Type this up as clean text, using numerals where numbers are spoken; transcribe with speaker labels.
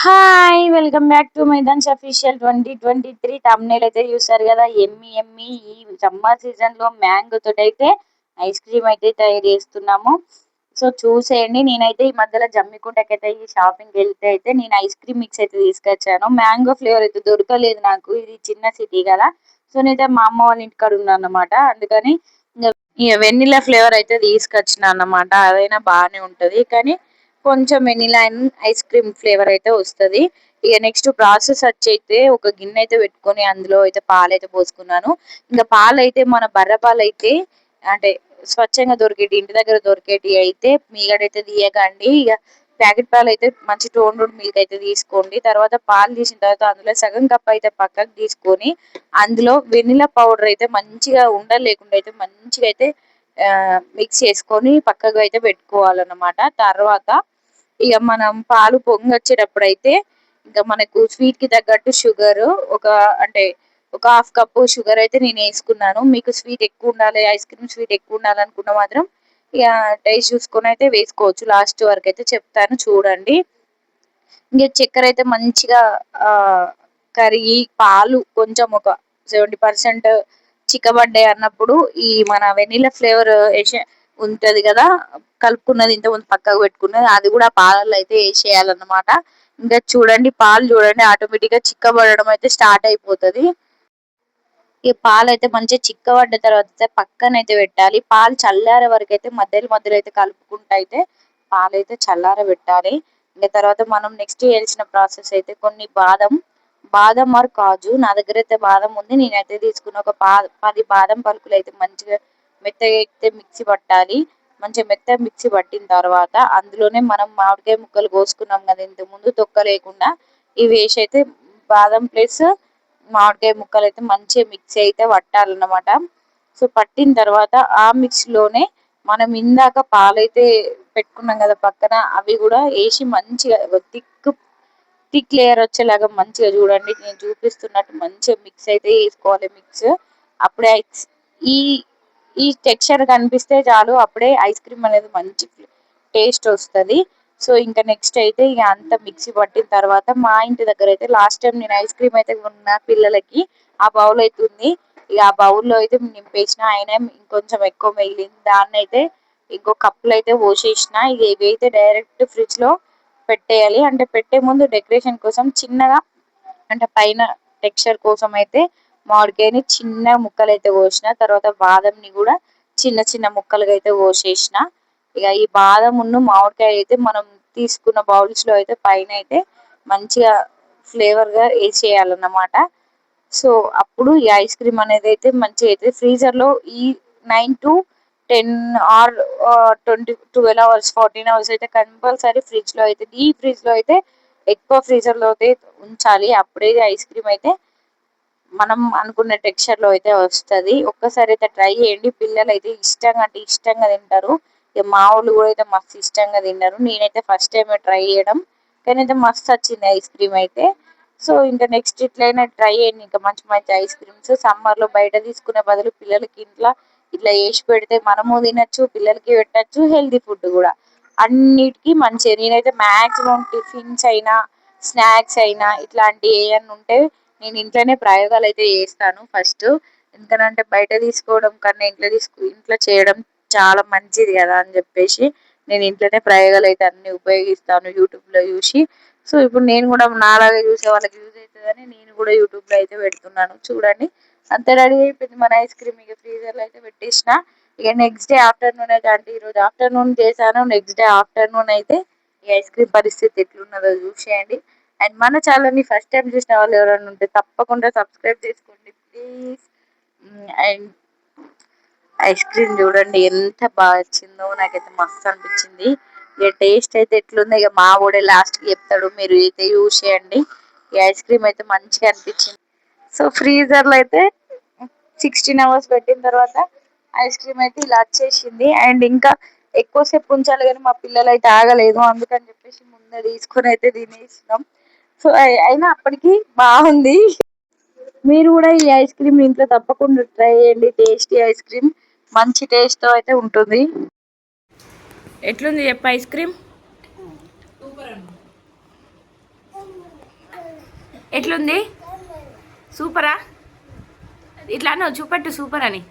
Speaker 1: Hi! Welcome back to మైదాన్స్ official 2023 thumbnail అయితే చూసారు కదా! యమ్మీ యమ్మీ ఈ సమ్మర్ సీజన్‌లో మ్యాంగో తోటైతే ఐస్ క్రీమ్ అయితే తయారు చేస్తున్నాము. సో చూసేయండి. నేనైతే ఈ మధ్యలో జమ్మికుంటకైతే ఈ షాపింగ్‌కెళ్తే అయితే నేను ఐస్ క్రీమ్ మిక్స్ అయితే తీసుకొచ్చాను. మ్యాంగో ఫ్లేవర్ అయితే దొరకలేదు నాకు. ఇది చిన్న సిటీ కదా! సో నేనైతే మా అమ్మ వాళ్ళ ఇంటికాడ ఉన్నానన్నమాట. అందుకని ఇగ వెనిల్లా ఫ్లేవర్ అయితే తీసుకొచ్చిన అన్నమాట. అదైనా బానే ఉంటది. కానీ కొంచెం vanilla and ice cream flavour అయితే వస్తది. ఇక నెక్స్ట్ ప్రాసెస్ వచ్చైతే ఒక గిన్నె అయితే పెట్టుకొని అందులో అయితే పాలైతే పోసుకున్నాను. ఇంకా పాలైతే మన బర్రె పాలైతే అంటే స్వచ్ఛంగా దొరికేటి ఇంటి దగ్గర దొరికేటి అయితే మీగడైతే తీయకండి. ఇక ప్యాకెట్ పాలు అయితే మంచి టోన్ మిల్క్ అయితే తీసుకోండి. తర్వాత పాలు తీసిన తర్వాత అందులో సగం కప్ అయితే పక్కకు తీసుకొని అందులో వెనిలా పౌడర్ అయితే మంచిగా ఉండలు లేకుండా అయితే మంచిగా అయితే మిక్స్ చేసుకొని పక్కకు అయితే పెట్టుకోవాలన్నమాట. తర్వాత ఇక మనం పాలు పొంగొచ్చేటప్పుడు అయితే ఇంకా మనకు స్వీట్ కి తగ్గట్టు షుగర్ ఒక అంటే ఒక హాఫ్ కప్పు షుగర్ అయితే నేను వేసుకున్నాను. మీకు స్వీట్ ఎక్కువ ఉండాలి, ఐస్ క్రీమ్ స్వీట్ ఎక్కువ ఉండాలి అనుకున్న మాత్రం ఇక టేస్ట్ చూసుకొని అయితే వేసుకోవచ్చు. లాస్ట్ వరకు అయితే చెప్తాను చూడండి. ఇంక చక్కెర అయితే మంచిగా ఆ కరిగి పాలు కొంచెం ఒక 70% చిక్కబడ్డాయి అన్నప్పుడు ఈ మన వెనిలా ఫ్లేవర్ ఉంటది కదా, కలుపుకున్నది ఇంతకుముందు పక్కకు పెట్టుకున్నది అది కూడా పాలల్లో అయితే వేసేయాలన్నమాట. ఇంకా చూడండి పాలు చూడండి ఆటోమేటిక్ గా చిక్కబడడం అయితే స్టార్ట్ అయిపోతది. ఈ పాలు అయితే మంచిగా చిక్కబడ్డ తర్వాత పక్కన అయితే పెట్టాలి. పాలు చల్లారే వరకు అయితే మధ్యలో మధ్యలో అయితే కలుపుకుంటూ అయితే పాలైతే చల్లార పెట్టాలి. ఇంకా తర్వాత మనం నెక్స్ట్ చేయాల్సిన ప్రాసెస్ అయితే కొన్ని బాదం ఆర్ కాజు నా దగ్గర అయితే బాదం ఉంది. నేనైతే తీసుకున్న ఒక 10 బాదం పలుకులు అయితే మంచిగా మెత్తగా అయితే మిక్సీ పట్టాలి. మంచిగా మెత్తగా మిక్సీ పట్టిన తర్వాత అందులోనే మనం మామిడికాయ ముక్కలు కోసుకున్నాం కదా ఇంతకు ముందు తొక్క లేకుండా, ఇవి వేసి అయితే బాదం ప్లస్ మామిడికాయ ముక్కలు అయితే మంచిగా మిక్సీ అయితే పట్టాలన్నమాట. సో పట్టిన తర్వాత ఆ మిక్స్ లోనే మనం ఇందాక పాలైతే పెట్టుకున్నాం కదా పక్కన, అవి కూడా వేసి మంచిగా థిక్ లేయర్ వచ్చేలాగా మంచిగా చూడండి నేను చూపిస్తున్నట్టు మంచిగా మిక్స్ అయితే వేసుకోవాలి. మిక్స్ అప్పుడే ఈ ఈ టెక్స్చర్ కనిపిస్తే చాలు, అప్పుడే ఐస్ క్రీమ్ అనేది మంచి టేస్ట్ వస్తది. సో ఇంకా నెక్స్ట్ అయితే ఇక అంత మిక్సీ పట్టిన తర్వాత మా ఇంటి దగ్గర అయితే లాస్ట్ టైం నేను ఐస్ క్రీమ్ అయితే కొన్న పిల్లలకి ఆ బౌల్ అయితే ఉంది. ఇక ఆ బౌల్లో అయితే నింపేసిన, అయినా ఇంకొంచెం ఎక్కువ మిగిలింది. దాన్ని అయితే ఇంకో కప్పులు అయితే పోసేసిన. ఇక ఇవైతే డైరెక్ట్ ఫ్రిడ్జ్ లో పెట్టేయాలి. అంటే పెట్టే ముందు డెకరేషన్ కోసం చిన్నగా అంటే పైన టెక్స్చర్ కోసం అయితే మామిడికాయని చిన్న ముక్కలు అయితే కోసిన, తర్వాత బాదంని కూడా చిన్న చిన్న ముక్కలుగా అయితే కోసేసిన. ఇక ఈ బాదం ఉన్న మామిడికాయ అయితే మనం తీసుకున్న బౌల్స్ లో అయితే పైన అయితే మంచిగా ఫ్లేవర్ గా వేసేయాలన్నమాట. సో అప్పుడు ఈ ఐస్ క్రీమ్ అనేది అయితే మంచిగా అయితే ఫ్రీజర్ లో ఈ 9 to 10 ఆర్ 12 అవర్స్ 14 అవర్స్ అయితే కంపల్సరీ ఫ్రిడ్జ్ లో అయితే డీప్ ఫ్రిడ్జ్ లో అయితే ఎక్కువ ఫ్రీజర్ లో అయితే ఉంచాలి. అప్పుడే ఐస్ క్రీమ్ అయితే మనం అనుకున్న టెక్స్చర్ లో అయితే వస్తది. ఒక్కసారి అయితే ట్రై చేయండి. పిల్లలు అయితే ఇష్టంగా అంటే ఇష్టంగా తింటారు. ఇక మా వాళ్ళు కూడా అయితే మస్తు ఇష్టంగా తిన్నారు. నేనైతే ఫస్ట్ టైం ట్రై చేయడం కానీ అయితే మస్తు వచ్చింది ఐస్ క్రీమ్ అయితే. సో ఇంకా నెక్స్ట్ ఇట్లయినా ట్రై చేయండి. ఇంకా మంచి మంచి ఐస్ క్రీమ్స్ సమ్మర్ లో బయట తీసుకునే బదులు పిల్లలకి ఇంట్లో ఇట్లా చేసి పెడితే మనము తినొచ్చు, పిల్లలకి పెట్టచ్చు, హెల్తీ ఫుడ్ కూడా అన్నిటికీ మంచిది. నేనైతే మాక్సిమం టిఫిన్స్ అయినా స్నాక్స్ అయినా ఇట్లాంటి ఏమన్నా ఉంటే నేను ఇంట్లోనే ప్రయోగాలు అయితే చేస్తాను ఫస్ట్. ఎందుకంటే బయట తీసుకోవడం కన్నా ఇంట్లో చేయడం చాలా మంచిది కదా అని చెప్పేసి నేను ఇంట్లోనే ప్రయోగాలు అయితే అన్ని ఉపయోగిస్తాను యూట్యూబ్ లో చూసి. సో ఇప్పుడు నేను కూడా నాలాగా చూసే వాళ్ళకి యూజ్ అవుతుందని నేను కూడా యూట్యూబ్ లో అయితే పెడుతున్నాను. చూడండి అంత రెడీ అయిపోయింది మన ఐస్ క్రీమ్. ఇక ఫ్రీజర్ లో అయితే పెట్టేసిన. ఇక నెక్స్ట్ డే ఆఫ్టర్నూన్ అయితే అంటే ఈ రోజు ఆఫ్టర్నూన్ చేశాను, నెక్స్ట్ డే ఆఫ్టర్నూన్ అయితే ఈ ఐస్ క్రీమ్ పరిస్థితి ఎట్లున్నదో చూసేయండి. అండ్ మన ఛానల్ ని ఫస్ట్ టైం చూసిన వాళ్ళు ఎవరైనా ఉంటే తప్పకుండా సబ్స్క్రైబ్ చేసుకోండి ప్లీజ్. అండ్ ఐస్ క్రీమ్ చూడండి ఎంత బాగా వచ్చిందో, నాకైతే మస్తు అనిపించింది. ఇక టేస్ట్ అయితే ఎట్లుందో ఇక మా కూడా లాస్ట్ కి చెప్తాడు, మీరు అయితే యూజ్ చేయండి. ఈ ఐస్ క్రీమ్ అయితే మంచిగా అనిపించింది. సో ఫ్రీజర్ లో అయితే 16 అవర్స్ పెట్టిన తర్వాత ఐస్ క్రీమ్ అయితే ఇలా వచ్చేసింది. అండ్ ఇంకా ఎక్కువసేపు ఉంచాలి కానీ మా పిల్లలు అయితే ఆగలేదు, అందుకని చెప్పేసి ముందే తీసుకొని అయితే తినేసినాం. సో అయినా అప్పటికి బాగుంది. మీరు కూడా ఈ ఐస్ క్రీమ్ ఇంట్లో తప్పకుండా ట్రై చేయండి. టేస్టీ ఐస్ క్రీమ్ మంచి టేస్ట్ అయితే ఉంటుంది. ఎట్లుంది చెప్ప ఐస్ క్రీమ్? ఎట్లుంది? సూపరా? ఇట్లా అన్నావు చూపెట్టు సూపర్ అని.